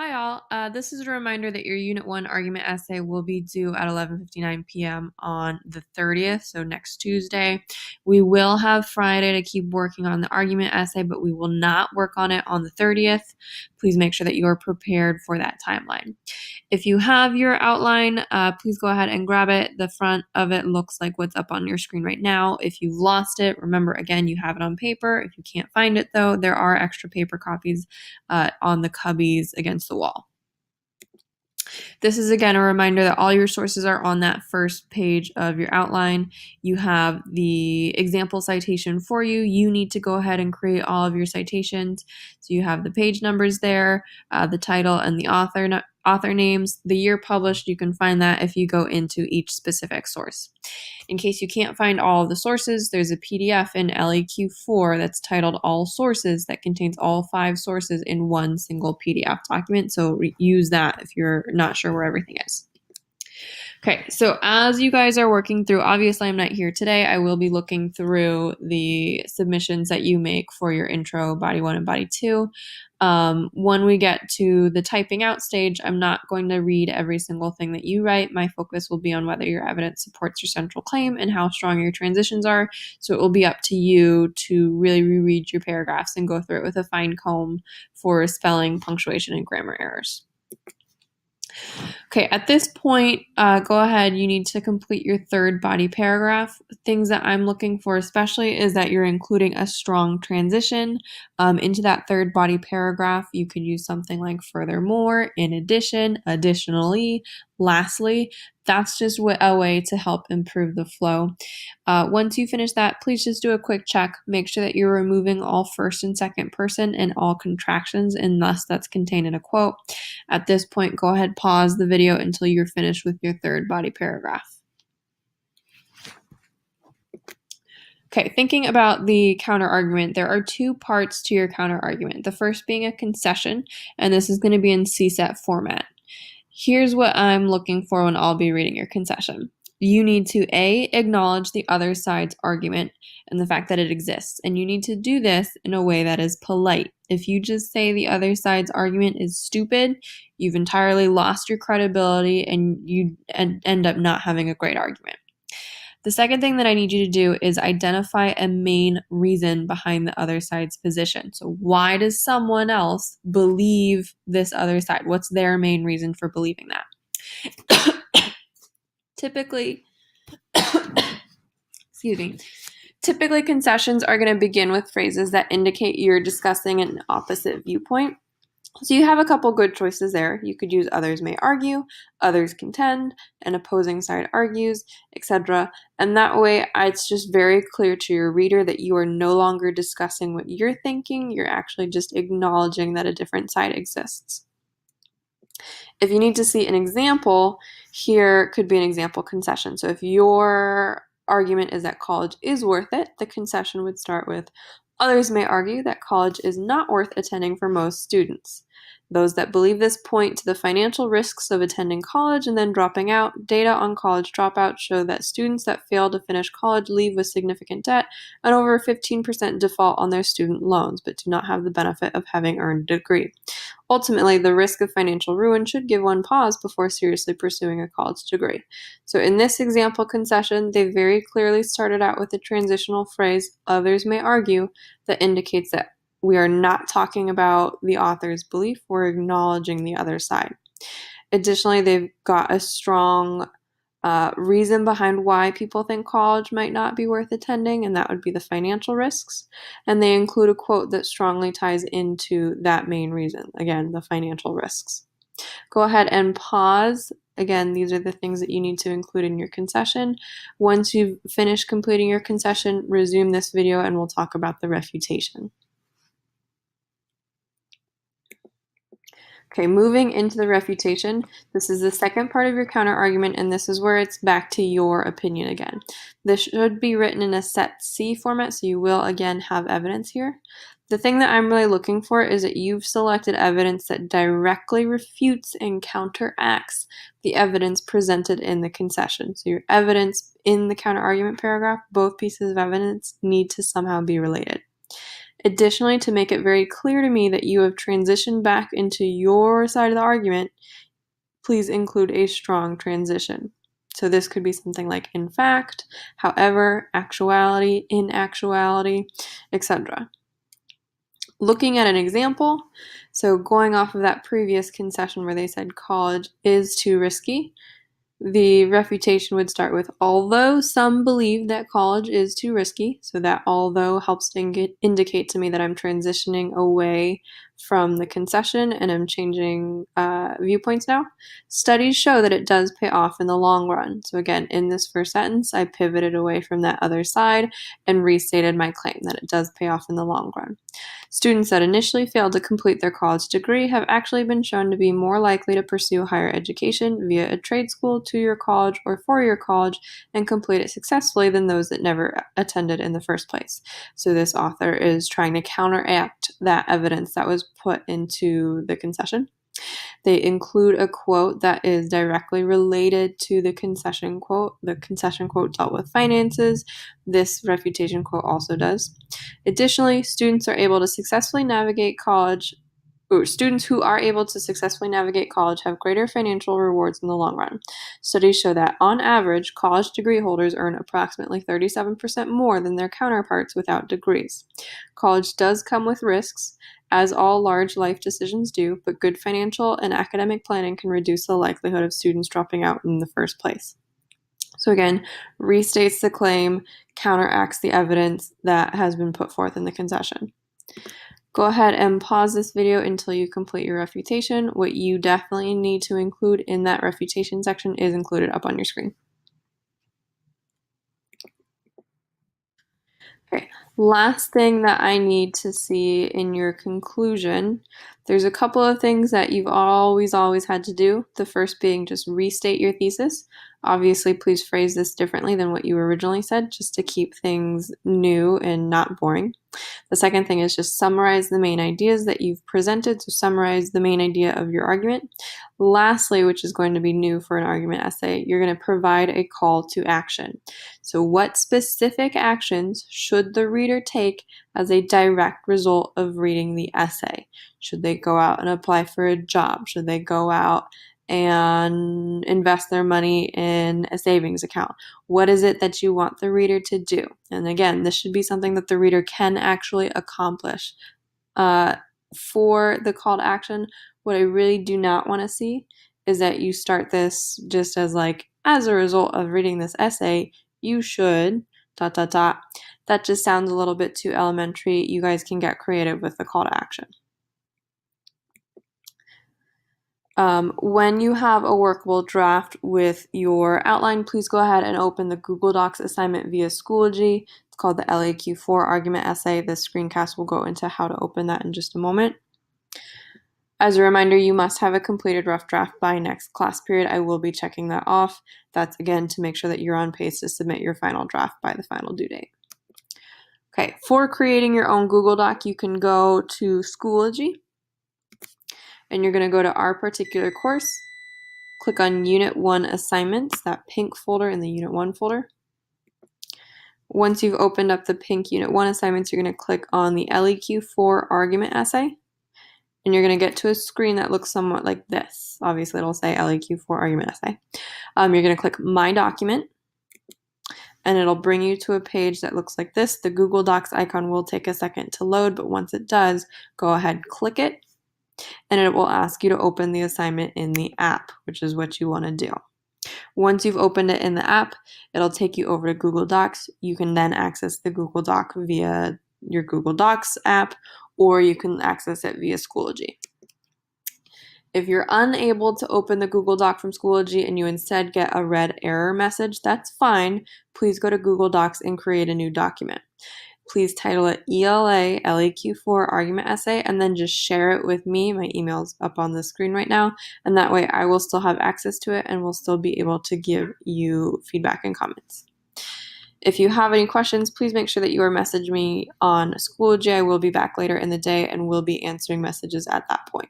Hi all. This is a reminder that your Unit 1 argument essay will be due at 11:59 p.m. on the 30th, so next Tuesday. We will have Friday to keep working on the argument essay, but we will not work on it on the 30th. Please make sure that you are prepared for that timeline. If you have your outline, please go ahead and grab it. The front of it looks like what's up on your screen right now. If you've lost it, remember again, you have it on paper. If you can't find it though, there are extra paper copies on the cubbies against the wall. This is again a reminder that all your sources are on that first page of your outline. You have the example citation for you. You need to go ahead and create all of your citations. So you have the page numbers there, the title, and the author names. The year published, you can find that if you go into each specific source. In case you can't find all of the sources, there's a PDF in LEQ4 that's titled All Sources that contains all 5 sources in one single PDF document. So use that if you're not sure where everything is. Okay, so as you guys are working through, obviously I'm not here today. I will be looking through the submissions that you make for your intro, body 1 and body 2. When we get to the typing out stage, I'm not going to read every single thing that you write. My focus will be on whether your evidence supports your central claim and how strong your transitions are. So it will be up to you to really reread your paragraphs and go through it with a fine comb for spelling, punctuation, and grammar errors. Okay, at this point, go ahead. You need to complete your third body paragraph. Things that I'm looking for especially is that you're including a strong transition into that third body paragraph. You could use something like furthermore, in addition, additionally, lastly. That's just a way to help improve the flow. Once you finish that, please just do a quick check. Make sure that you're removing all first and second person and all contractions unless that's contained in a quote. At this point, go ahead, pause the video until you're finished with your third body paragraph. Okay, thinking about the counter argument, there are 2 parts to your counter argument. The first being a concession, and this is going to be in CSET format. Here's what I'm looking for when I'll be reading your concession. You need to A, acknowledge the other side's argument and the fact that it exists. And you need to do this in a way that is polite. If you just say the other side's argument is stupid, you've entirely lost your credibility and you end up not having a great argument. The second thing that I need you to do is identify a main reason behind the other side's position. So why does someone else believe this other side? What's their main reason for believing that? Typically, typically concessions are going to begin with phrases that indicate you're discussing an opposite viewpoint. So you have a couple good choices there. You could use others may argue, others contend, an opposing side argues, etc. And that way it's just very clear to your reader that you are no longer discussing what you're thinking. You're actually just acknowledging that a different side exists. If you need to see an example, here could be an example concession. So if your argument is that college is worth it, the concession would start with, others may argue that college is not worth attending for most students. Those that believe this point to the financial risks of attending college and then dropping out. Data on college dropouts show that students that fail to finish college leave with significant debt and over 15% default on their student loans, but do not have the benefit of having earned a degree. Ultimately, the risk of financial ruin should give one pause before seriously pursuing a college degree. So in this example concession, they very clearly started out with a transitional phrase, others may argue, that indicates that we are not talking about the author's belief, we're acknowledging the other side. Additionally, they've got a strong reason behind why people think college might not be worth attending, and that would be the financial risks. And they include a quote that strongly ties into that main reason, again, the financial risks. Go ahead and pause. Again, these are the things that you need to include in your concession. Once you've finished completing your concession, resume this video and we'll talk about the refutation. Okay, moving into the refutation, this is the second part of your counter argument, and this is where it's back to your opinion again. This should be written in a set C format, so you will again have evidence here. The thing that I'm really looking for is that you've selected evidence that directly refutes and counteracts the evidence presented in the concession. So your evidence in the counter argument paragraph, both pieces of evidence need to somehow be related. Additionally, to make it very clear to me that you have transitioned back into your side of the argument, please include a strong transition. So this could be something like in fact, however, actuality, in actuality, etc. Looking at an example, so going off of that previous concession where they said college is too risky, the refutation would start with, although some believe that college is too risky, so that although helps to indicate to me that I'm transitioning away from the concession and I'm changing viewpoints now. Studies show that it does pay off in the long run. So again, in this first sentence, I pivoted away from that other side and restated my claim that it does pay off in the long run. Students that initially failed to complete their college degree have actually been shown to be more likely to pursue higher education via a trade school, two-year college, or four-year college and complete it successfully than those that never attended in the first place. So this author is trying to counteract that evidence that was put into the concession. They include a quote that is directly related to the concession quote. The concession quote dealt with finances. This refutation quote also does. Additionally, students are able to successfully navigate college, or students who are able to successfully navigate college have greater financial rewards in the long run. Studies show that, on average, college degree holders earn approximately 37% more than their counterparts without degrees. College does come with risks, as all large life decisions do, but good financial and academic planning can reduce the likelihood of students dropping out in the first place. So again, restates the claim, counteracts the evidence that has been put forth in the concession. Go ahead and pause this video until you complete your refutation. What you definitely need to include in that refutation section is included up on your screen. Okay, last thing that I need to see in your conclusion, there's a couple of things that you've always had to do. The first being just restate your thesis. Obviously, please phrase this differently than what you originally said, just to keep things new and not boring. The second thing is just summarize the main ideas that you've presented, so summarize the main idea of your argument. Lastly, which is going to be new for an argument essay, you're going to provide a call to action. So what specific actions should the reader take as a direct result of reading the essay? Should they go out and apply for a job? Should they go out and invest their money in a savings account? What is it that you want the reader to do? And again, this should be something that the reader can actually accomplish. For the call to action, what I really do not want to see is that you start this just as like, as a result of reading this essay, you should ... That just sounds a little bit too elementary. You guys can get creative with the call to action. When you have a workable draft with your outline, please go ahead and open the Google Docs assignment via Schoology. It's called the LAQ4 argument essay. The screencast will go into how to open that in just a moment. As a reminder, you must have a completed rough draft by next class period. I will be checking that off. That's, again, to make sure that you're on pace to submit your final draft by the final due date. Okay, for creating your own Google Doc, you can go to Schoology, and you're going to go to our particular course, click on Unit 1 Assignments, that pink folder in the Unit 1 folder. Once you've opened up the pink Unit 1 Assignments, you're going to click on the LEQ4 Argument Essay, and you're going to get to a screen that looks somewhat like this. Obviously, it'll say LEQ4 Argument Essay. You're going to click My Document, and it'll bring you to a page that looks like this. The Google Docs icon will take a second to load, but once it does, go ahead, click it, and it will ask you to open the assignment in the app, which is what you want to do. Once you've opened it in the app, it'll take you over to Google Docs. You can then access the Google Doc via your Google Docs app, or you can access it via Schoology. If you're unable to open the Google Doc from Schoology and you instead get a red error message, that's fine. Please go to Google Docs and create a new document. Please title it ELA LEQ4 Argument Essay, and then just share it with me. My email's up on the screen right now, and that way I will still have access to it and will still be able to give you feedback and comments. If you have any questions, please make sure that you are messaging me on Schoology. I will be back later in the day and will be answering messages at that point.